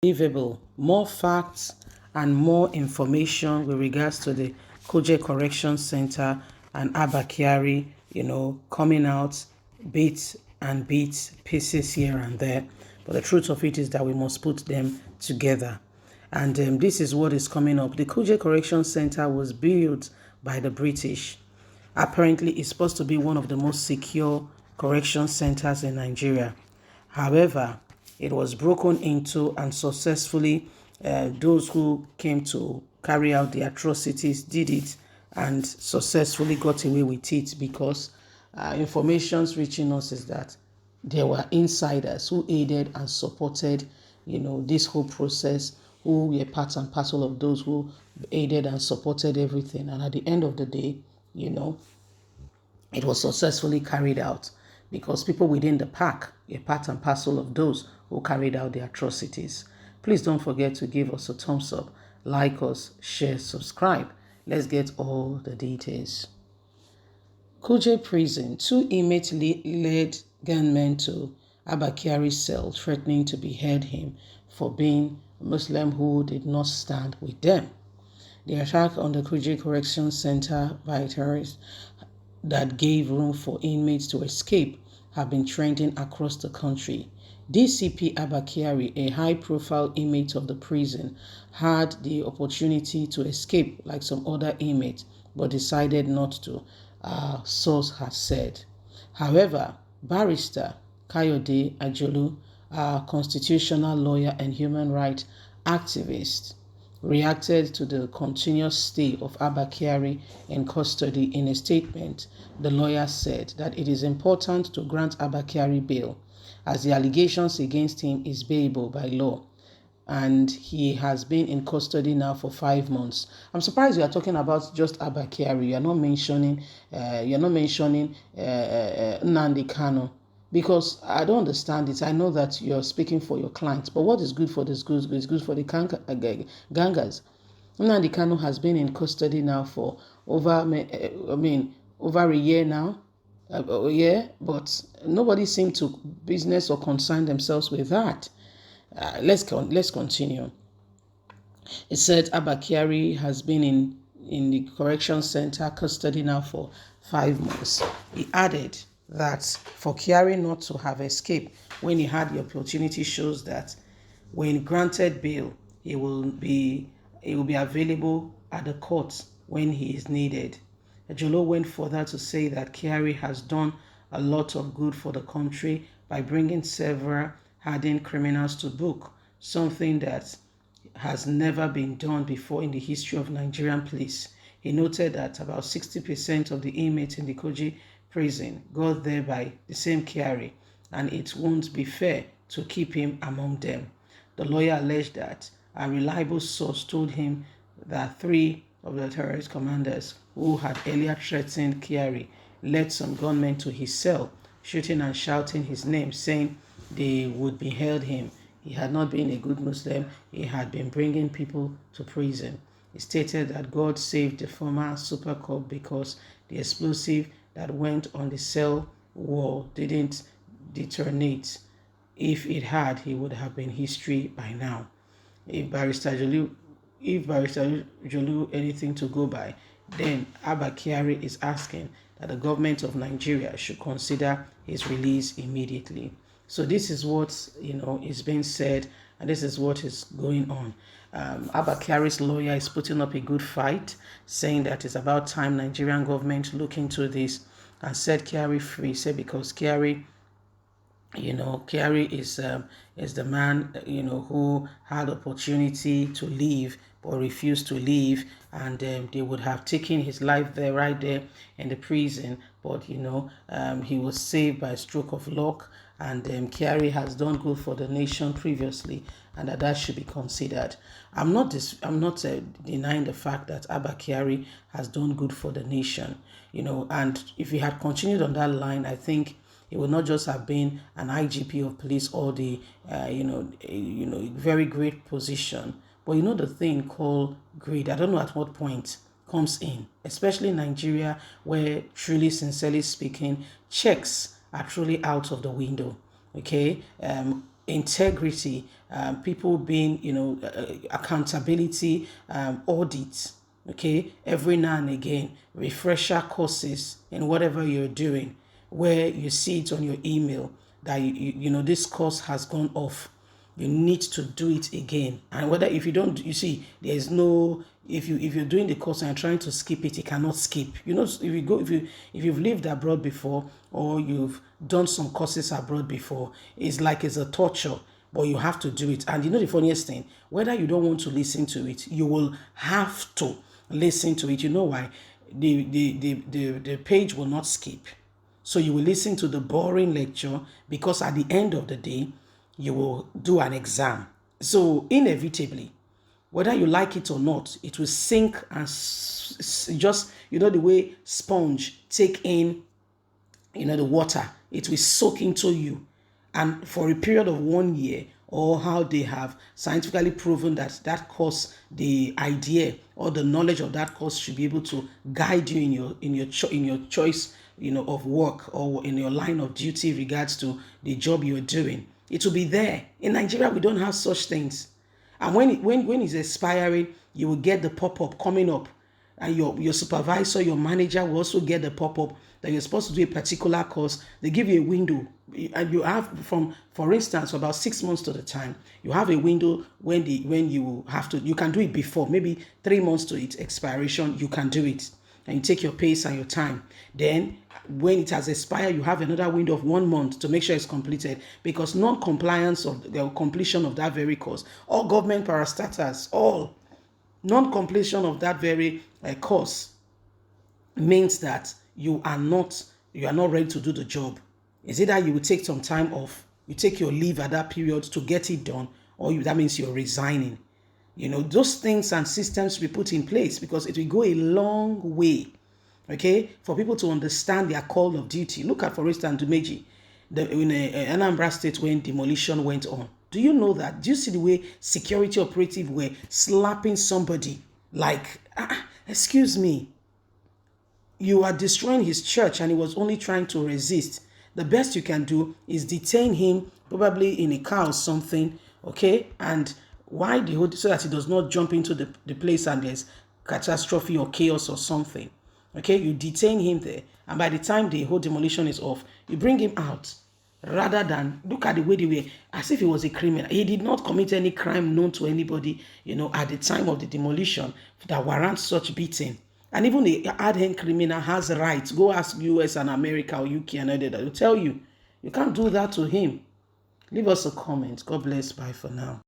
Unbelievable. More facts and more information with regards to the Kuje Correction Center and Abba Kyari, coming out bits and bits, pieces here and there. But the truth of it is that we must put them together. And this is what is coming up. The Kuje Correction Center was built by the British. Apparently, it's supposed to be one of the most secure correction centers in Nigeria. However, it was broken into and successfully those who came to carry out the atrocities did it and successfully got away with it because information reaching us is that there were insiders who aided and supported, this whole process, who were part and parcel of those who aided and supported everything. And at the end of the day, it was successfully carried out because people within the pack were part and parcel of those who carried out the atrocities. Please don't forget to give us a thumbs up, like us, share, subscribe. Let's get all the details. Kuje prison, 2 inmates led gunmen to Abba Kyari's cell, threatening to behead him for being a Muslim who did not stand with them. The attack on the Kuje Correction Center by terrorists that gave room for inmates to escape have been trending across the country. DCP Abba Kyari, a high-profile inmate of the prison, had the opportunity to escape like some other inmates, but decided not to, source has said. However, barrister Kayode Ajolu, a constitutional lawyer and human rights activist, reacted to the continuous stay of Abba Kyari in custody. In a statement, the lawyer said that it is important to grant Abba Kyari bail as the allegations against him is bailable by law and he has been in custody now for 5 months. I'm surprised you are talking about just Abba Kyari. You're not mentioning Nnamdi Kanu, because I don't understand it. I know that you're speaking for your clients, but what is good for this good is good for the gangers. Nnamdi Kanu has been in custody now for over a year now. But nobody seemed to business or concern themselves with that. Let's continue. It said Abba Kyari has been in the correction center custody now for 5 months. He added that for Kyari not to have escaped when he had the opportunity shows that when granted bail, he will be available at the court when he is needed. Jolo went further to say that Kyari has done a lot of good for the country by bringing several hardened criminals to book, something that has never been done before in the history of Nigerian police. He noted that about 60% of the inmates in the Kuje prison got there by the same Kyari, and it won't be fair to keep him among them. The lawyer alleged that a reliable source told him that 3 of the terrorist commanders who had earlier threatened Kyari led some gunmen to his cell, shooting and shouting his name, saying they would behead him. He had not been a good Muslim. He had been bringing people to prison. He stated that God saved the former Super Cop because the explosive that went on the cell wall didn't detonate. If it had, he would have been history by now. If Barrister Jolu anything to go by, then Abba Kyari is asking that the government of Nigeria should consider his release immediately. So this is what is being said, and this is what is going on. Abba Kyari's lawyer is putting up a good fight, saying that it's about time Nigerian government look into this and set Kyari free. Say because Kyari is the man, who had opportunity to leave but refused to leave, and they would have taken his life there, right there in the prison. But he was saved by a stroke of luck, and Kyari has done good for the nation previously, and that should be considered. I'm not denying the fact that Abba Kyari has done good for the nation, and if he had continued on that line, I think it would not just have been an IGP of police or the, very great position. But the thing called greed, I don't know at what point comes in, especially in Nigeria, where truly, sincerely speaking, checks are truly out of the window. Okay? integrity, people being, accountability, audits. Okay, every now and again, refresher courses in whatever you're doing, where you see it on your email that this course has gone off. You need to do it again. And whether if you don't, you see, there's no, if you're doing the course and trying to skip it, you cannot skip. If you've lived abroad before, or you've done some courses abroad before, it's like it's a torture, but you have to do it. And the funniest thing, whether you don't want to listen to it, you will have to listen to it. You know why? The page will not skip. So you will listen to the boring lecture, because at the end of the day, you will do an exam. So inevitably, whether you like it or not, it will sink and just, the way sponge take in, the water, it will soak into you. And for a period of 1 year, or how they have scientifically proven that course, the idea or the knowledge of that course should be able to guide you in your choice, of work, or in your line of duty regards to the job you're doing. It will be there. In Nigeria, we don't have such things. And when it's expiring, you will get the pop-up coming up. And your supervisor, your manager will also get the pop-up that you're supposed to do a particular course. They give you a window. And you have, for instance, for about 6 months to the time, you have a window when you have to, you can do it before, maybe 3 months to its expiration, you can do it. And you take your pace and your time. Then when it has expired, you have another window of 1 month to make sure it's completed, because non-compliance of the completion of that very course, all government parastatals, all non-completion of that very course means that you are not ready to do the job. Is it that you will take some time off, you take your leave at that period to get it done, or that means you're resigning? Those things and systems we put in place, because it will go a long way, okay, for people to understand their call of duty. Look at, for instance, Dumeji, in Anambra State, when demolition went on. Do you know that? Do you see the way security operatives were slapping somebody like, excuse me, you are destroying his church, and he was only trying to resist. The best you can do is detain him, probably in a car or something, okay? And why so that he does not jump into the place and there's catastrophe or chaos or something. Okay, you detain him there, and by the time the whole demolition is off, you bring him out, rather than look at the way they were, as if he was a criminal. He did not commit any crime known to anybody, at the time of the demolition that warrants such beating. And even a hard-hand criminal has rights. Go ask US and America or UK and other that will tell you. You can't do that to him. Leave us a comment. God bless. Bye for now.